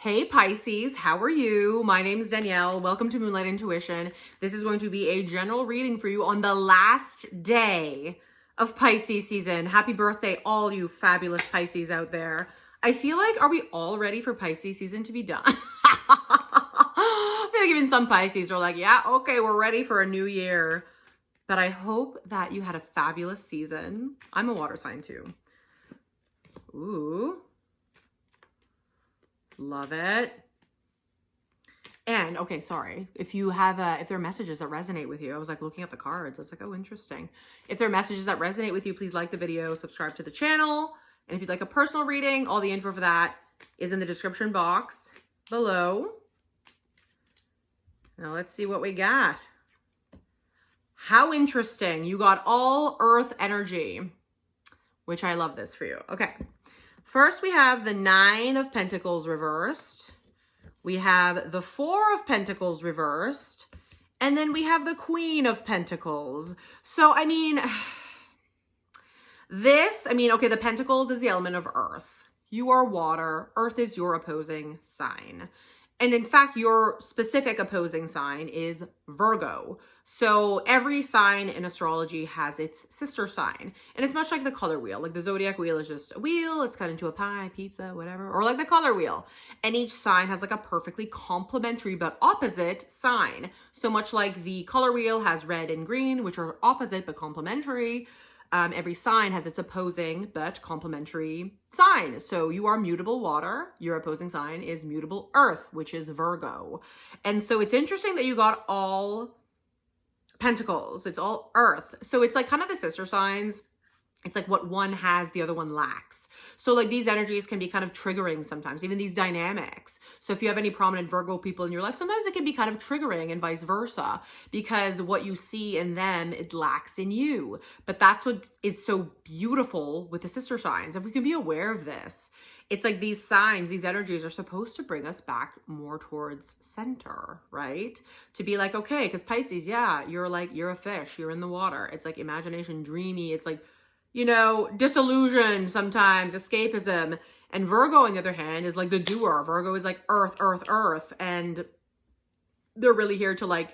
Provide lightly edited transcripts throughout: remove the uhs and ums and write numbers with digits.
Hey Pisces, how are you? My name is Danielle. Welcome to Moonlight Intuition. This is going to be a general reading for you on the last day of Pisces season. Happy birthday, all you fabulous Pisces out there. I feel like, are we all ready for Pisces season to be done? I feel like even some Pisces are like, yeah, okay, we're ready for a new year. But I hope that you had a fabulous season. I'm a water sign too. Ooh. Love it. And okay, sorry. If there are messages that resonate with you, I was like looking at the cards. I was like, oh, interesting. If there are messages that resonate with you, please like the video, subscribe to the channel. And if you'd like a personal reading, all the info for that is in the description box below. Now let's see what we got. How interesting. You got all earth energy, which I love this for you. Okay. First, we have the 9 of Pentacles reversed. We have the 4 of Pentacles reversed. And then we have the Queen of Pentacles. So, okay, the Pentacles is the element of earth. You are water. Earth is your opposing sign. And in fact, your specific opposing sign is Virgo. So every sign in astrology has its sister sign. And it's much like the color wheel. Like the zodiac wheel is just a wheel. It's cut into a pie, pizza, whatever. Or like the color wheel. And each sign has like a perfectly complementary but opposite sign. So much like the color wheel has red and green, which are opposite but complementary. Every sign has its opposing but complementary sign. So you are mutable water. Your opposing sign is mutable earth, which is Virgo. And so it's interesting that you got all Pentacles. It's all earth. So it's like kind of the sister signs. It's like what one has, the other one lacks. So like these energies can be kind of triggering sometimes, even these dynamics. So if you have any prominent Virgo people in your life, sometimes it can be kind of triggering and vice versa, because what you see in them, it lacks in you. But that's what is so beautiful with the sister signs. If we can be aware of this, it's like these signs, these energies are supposed to bring us back more towards center, right? To be like, okay, because Pisces, yeah, you're a fish, you're in the water. It's like imagination, dreamy. It's like, disillusion sometimes, escapism. And Virgo, on the other hand, is like the doer. Virgo is like earth, earth, earth. And they're really here to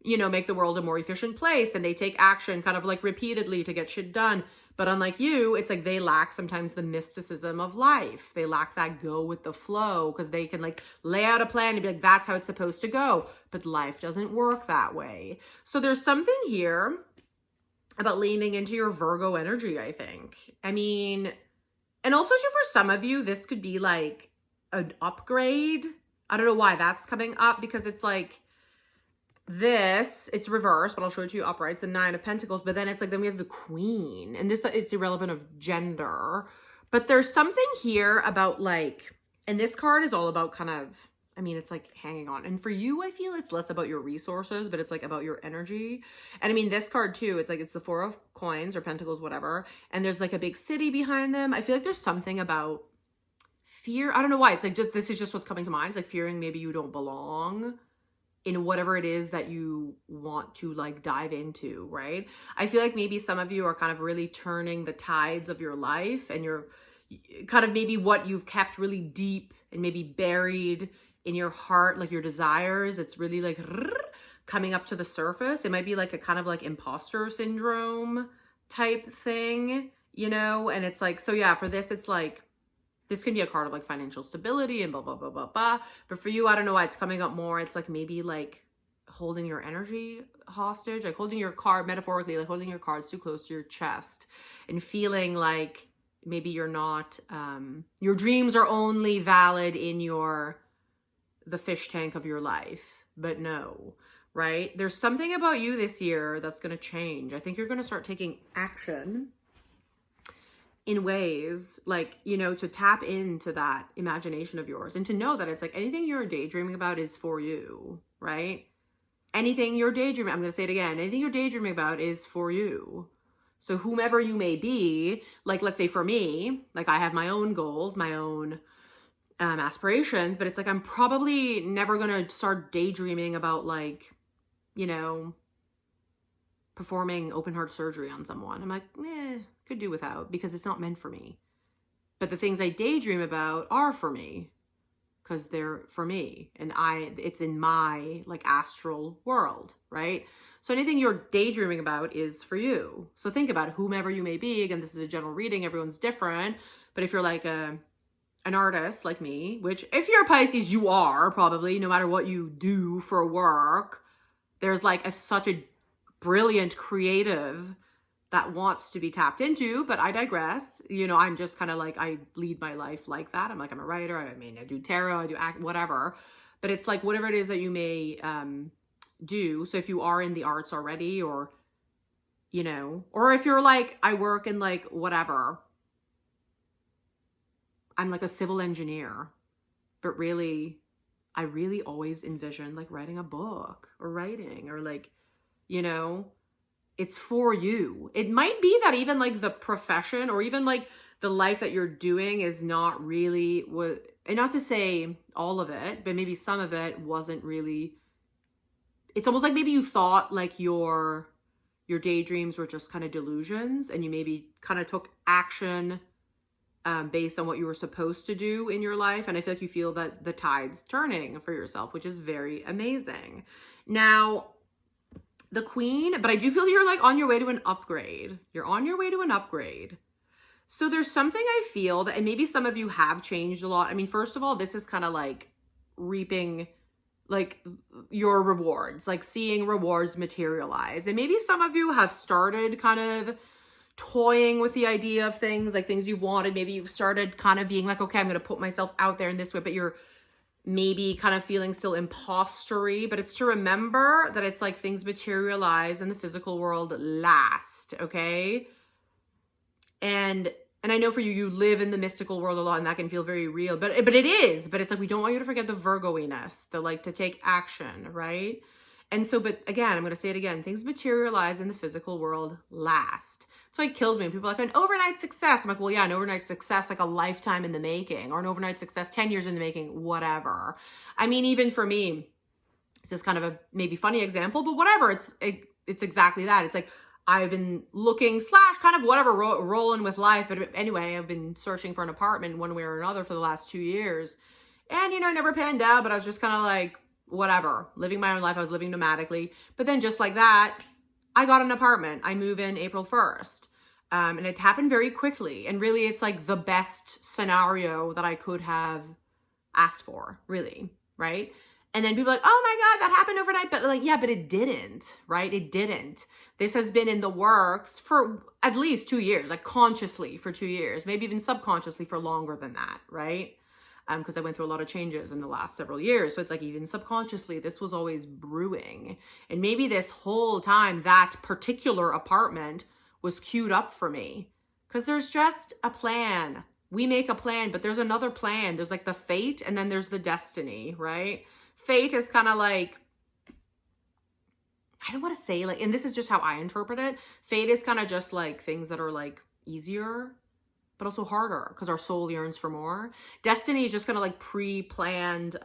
make the world a more efficient place. And they take action kind of like repeatedly to get shit done. But unlike you, it's like they lack sometimes the mysticism of life. They lack that go with the flow, because they can lay out a plan and be like, that's how it's supposed to go. But life doesn't work that way. So there's something here about leaning into your Virgo energy, I think. And also for some of you, this could be like an upgrade. I don't know why that's coming up, because it's like this, it's reversed, but I'll show it to you upright. It's a 9 of Pentacles, but then it's like, then we have the Queen, and this, it's irrelevant of gender, but there's something here about and this card is all about kind of, it's like hanging on. And for you, I feel it's less about your resources, but it's like about your energy. And this card too, it's like, it's the 4 of coins or pentacles, whatever. And there's like a big city behind them. I feel like there's something about fear. I don't know why. It's like, this is just what's coming to mind. It's like fearing maybe you don't belong in whatever it is that you want to dive into, right? I feel like maybe some of you are kind of really turning the tides of your life, and you're kind of maybe what you've kept really deep and maybe buried in your heart, like your desires, it's really coming up to the surface. It might be like a kind of imposter syndrome type thing, and it's like, so yeah, for this, it's like, this can be a card of financial stability and blah, blah, blah, blah, blah. But for you, I don't know why it's coming up more. It's maybe holding your energy hostage, holding your card, metaphorically, holding your cards too close to your chest and feeling like maybe you're not, your dreams are only valid in the fish tank of your life. But no, right? There's something about you this year that's going to change. I think you're going to start taking action in ways to tap into that imagination of yours, and to know that it's anything you're daydreaming about is for you, right? Anything you're daydreaming, I'm going to say it again, anything you're daydreaming about is for you. So whomever you may be, let's say for me, I have my own goals, my own aspirations, but it's I'm probably never going to start daydreaming about performing open heart surgery on someone. I'm could do without, because it's not meant for me. But the things I daydream about are for me, because they're for me, and it's in my like astral world, right? So anything you're daydreaming about is for you. So think about it, whomever you may be. Again, this is a general reading, everyone's different. But if you're like an artist like me, which if you're a Pisces, you are probably, no matter what you do for work, there's like such a brilliant creative that wants to be tapped into, but I digress. You know, I'm just kind of like, I lead my life like that. I'm a writer. I mean, I do tarot, I do act, whatever. But it's like whatever it is that you may do. So if you are in the arts already, or, you know, or if you're like, I work in like whatever, I'm like a civil engineer, but really, I really always envision like writing a book or writing or like, you know, it's for you. It might be that even like the profession or even like the life that you're doing is not really what, and not to say all of it, but maybe some of it wasn't really, it's almost like maybe you thought like your daydreams were just kind of delusions, and you maybe kind of took action based on what you were supposed to do in your life. And I feel like you feel that the tide's turning for yourself, which is very amazing. Now, the Queen, but I do feel you're like on your way to an upgrade. You're on your way to an upgrade. So there's something I feel that, and maybe some of you have changed a lot. I mean, first of all, this is kind of like reaping like your rewards, like seeing rewards materialize. And maybe some of you have started kind of toying with the idea of things, like things you've wanted. Maybe you've started kind of being like, okay, I'm going to put myself out there in this way, but you're maybe kind of feeling still impostery. But it's to remember that it's like things materialize in the physical world last, okay? And I know for you, you live in the mystical world a lot, and that can feel very real, but it is, but it's like, we don't want you to forget the Virgo-iness, the like to take action, right? And so, but again, I'm going to say it again, things materialize in the physical world last. So it kills me when people are like, an overnight success. I'm like, well, yeah, an overnight success, like a lifetime in the making, or an overnight success, 10 years in the making, whatever. I mean, even for me, it's just kind of a maybe funny example, but whatever. It's exactly that. It's like, I've been looking / kind of whatever, rolling with life. But anyway, I've been searching for an apartment one way or another for the last 2 years. And, you know, I never panned out, but I was just kind of like, whatever, living my own life. I was living nomadically. But then just like that, I got an apartment. I move in April 1st. And it happened very quickly. And really, it's like the best scenario that I could have asked for, really, right? And then people are like, oh my God, that happened overnight. But like, yeah, but it didn't, right? It didn't. This has been in the works for at least 2 years, like consciously for 2 years, maybe even subconsciously for longer than that, right? Because I went through a lot of changes in the last several years. So it's like even subconsciously, this was always brewing. And maybe this whole time, that particular apartment was queued up for me. Because there's just a plan. We make a plan, but there's another plan. There's like the fate, and then there's the destiny, right? Fate is kind of like, I don't want to say like, and this is just how I interpret it. Fate is kind of just like things that are like easier, but also harder because our soul yearns for more. Destiny is just kind of like pre-planned,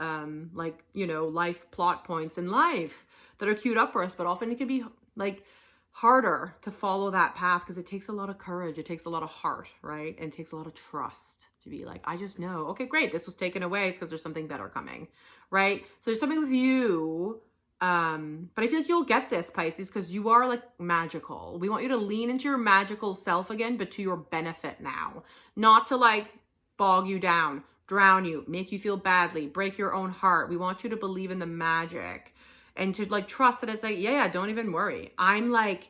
like, you know, life plot points in life that are queued up for us, but often it can be like harder to follow that path because it takes a lot of courage. It takes a lot of heart, right? And it takes a lot of trust to be like, I just know, okay, great, this was taken away. It's because there's something better coming, right? So there's something with you. But I feel like you'll get this, Pisces, because you are like magical. We want you to lean into your magical self again, but to your benefit now. Not to like bog you down, drown you, make you feel badly, break your own heart. We want you to believe in the magic and to like trust that it's like, yeah, don't even worry. I'm like,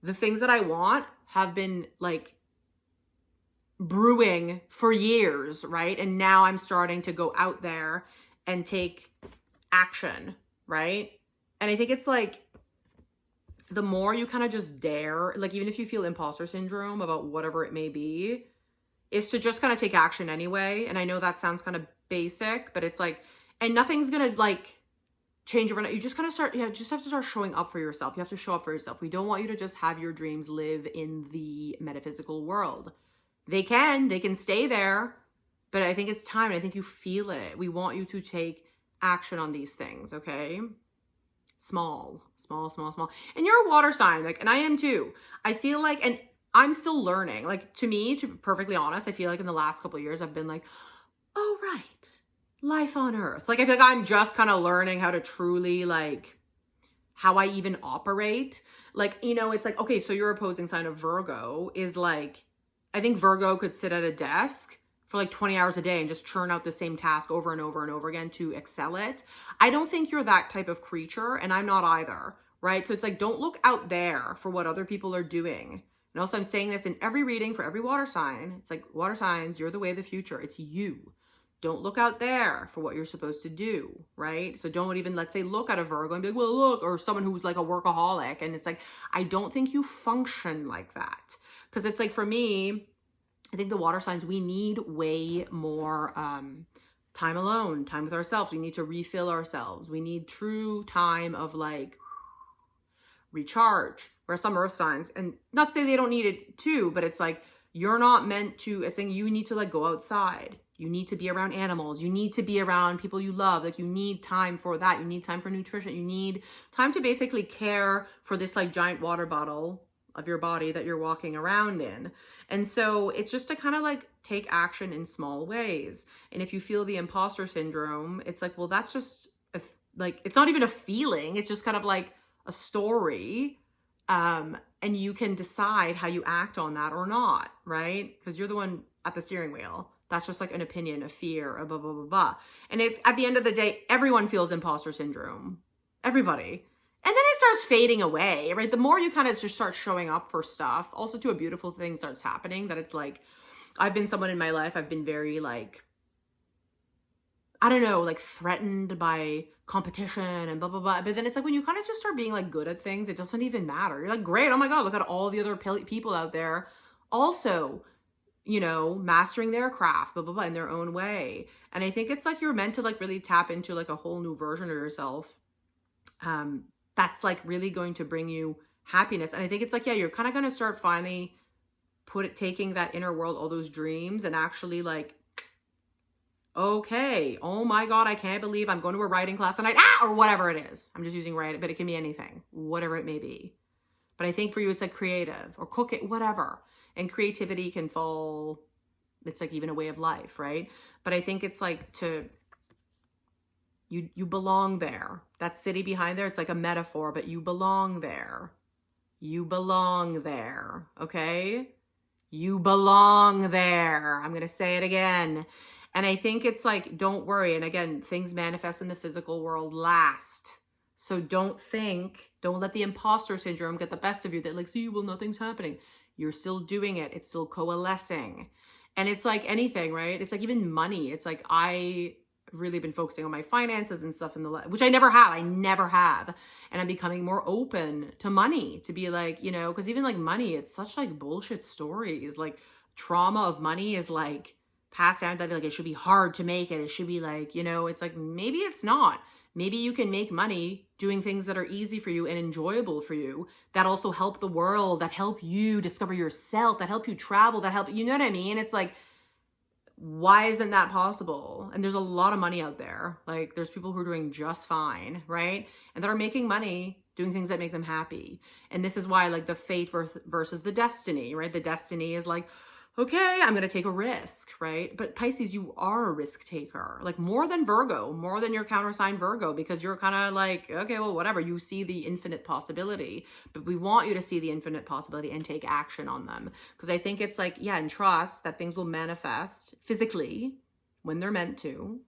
the things that I want have been like brewing for years, right? And now I'm starting to go out there and take action, right? And I think it's like, the more you kind of just dare, like even if you feel imposter syndrome about whatever it may be, is to just kind of take action anyway. And I know that sounds kind of basic, but it's like, and nothing's going to like change overnight. You just kind of start, you just have to start showing up for yourself. You have to show up for yourself. We don't want you to just have your dreams live in the metaphysical world. They can stay there, but I think it's time. I think you feel it. We want you to take action on these things, okay? Small. And you're a water sign, like, and I am too. I feel like, and I'm still learning. Like, to me, to be perfectly honest, I feel like in the last couple of years, I've been like, oh, right. life on earth. Like, I feel like I'm just kind of learning how to truly, like, how I even operate. Like, you know, it's like, okay, so your opposing sign of Virgo is like, I think Virgo could sit at a desk for like 20 hours a day and just churn out the same task over and over and over again to excel it. I don't think you're that type of creature, and I'm not either, right? So it's like, don't look out there for what other people are doing. And also, I'm saying this in every reading for every water sign. It's like, water signs, you're the way of the future. It's you. Don't look out there for what you're supposed to do, right? So don't even, let's say, look at a Virgo and be like, well, look, or someone who's like a workaholic. And it's like, I don't think you function like that. Because it's like, for me, I think the water signs, we need way more time alone, time with ourselves. We need to refill ourselves. We need true time of like recharge. Where some earth signs, and not to say they don't need it too, but it's like, you're not meant to, I think you need to like go outside. You need to be around animals. You need to be around people you love. Like, you need time for that. You need time for nutrition. You need time to basically care for this like giant water bottle of your body that you're walking around in. And so it's just to kind of like take action in small ways. And if you feel the imposter syndrome, it's like, well, that's just like, it's not even a feeling. It's just kind of like a story. And you can decide how you act on that or not, right? Because you're the one at the steering wheel. That's just like an opinion, a fear, a blah, blah, blah, blah. And at the end of the day, everyone feels imposter syndrome. Everybody. And then it starts fading away, right? The more you kind of just start showing up for stuff, also too, a beautiful thing starts happening, that it's like, I've been someone in my life, I've been very like, I don't know, like threatened by competition and blah, blah, blah. But then it's like, when you kind of just start being like good at things, it doesn't even matter. You're like, great, oh my God, look at all the other people out there also, you know, mastering their craft, blah, blah, blah, in their own way. And I think it's like, you're meant to like really tap into like a whole new version of yourself. That's like really going to bring you happiness. And I think it's like, yeah, you're kind of going to start finally taking that inner world, all those dreams, and actually like, okay, oh my God, I can't believe I'm going to a writing class tonight, or whatever it is. I'm just using writing, but it can be anything, whatever it may be. But I think for you, it's like creative or cooking, whatever. And creativity can fall, it's like even a way of life, right? But I think it's like you belong there. That city behind there, it's like a metaphor, but you belong there. You belong there, okay? You belong there. I'm going to say it again. And I think it's like, don't worry. And again, things manifest in the physical world last. So don't let the imposter syndrome get the best of you, that like, see, well, nothing's happening. You're still doing it. It's still coalescing. And it's like anything, right? It's like even money. It's like, I really been focusing on my finances and stuff which I never have. And I'm becoming more open to money, to be like, you know, because even like money, it's such like bullshit stories. Like, trauma of money is like passed down, that like it should be hard to make it. It should be like, you know, it's like, maybe it's not. Maybe you can make money doing things that are easy for you and enjoyable for you, that also help the world, that help you discover yourself, that help you travel, that help, you know what I mean? It's like, why isn't that possible? And there's a lot of money out there. Like, there's people who are doing just fine, right? And that are making money doing things that make them happy. And this is why, like, the fate versus the destiny, right? The destiny is like, okay, I'm going to take a risk, right? But Pisces, you are a risk taker, like more than Virgo, more than your countersign Virgo, because you're kind of like, okay, well, whatever. You see the infinite possibility, but we want you to see the infinite possibility and take action on them. Because I think it's like, yeah, and trust that things will manifest physically when they're meant to.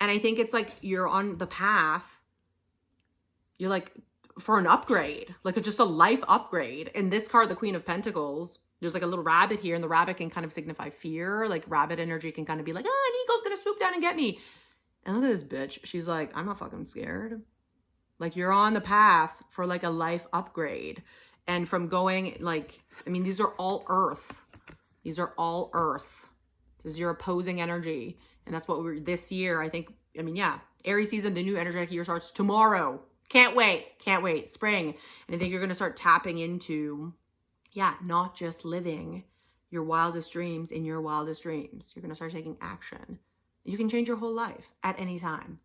And I think it's like, you're on the path. You're like, for an upgrade, like it's just a life upgrade. And this card, the Queen of Pentacles, there's like a little rabbit here, and the rabbit can kind of signify fear. Like, rabbit energy can kind of be like, oh, an eagle's gonna swoop down and get me. And look at this bitch. She's like, I'm not fucking scared. Like, you're on the path for like a life upgrade. And from going like, I mean, these are all earth. These are all earth. This is your opposing energy. And that's what we're, this year, I think, I mean, yeah, Aries season, the new energetic year starts tomorrow. Can't wait. Spring. And I think you're going to start tapping into, yeah, not just living your wildest dreams in your wildest dreams. You're going to start taking action. You can change your whole life at any time.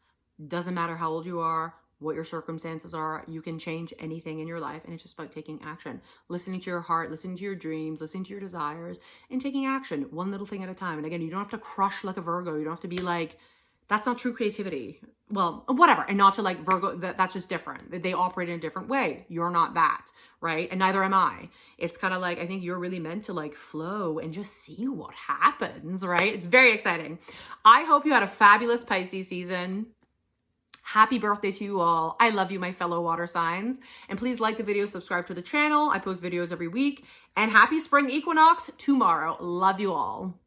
Doesn't matter how old you are, what your circumstances are. You can change anything in your life. And it's just about taking action, listening to your heart, listening to your dreams, listening to your desires, and taking action one little thing at a time. And again, you don't have to crush like a Virgo. You don't have to be like That's not true creativity. Well, whatever. And not to like Virgo, that's just different. They operate in a different way. You're not that, right? And neither am I. It's kind of like, I think you're really meant to like flow and just see what happens, right? It's very exciting. I hope you had a fabulous Pisces season. Happy birthday to you all. I love you, my fellow water signs. And please like the video, subscribe to the channel. I post videos every week. And happy spring equinox tomorrow. Love you all.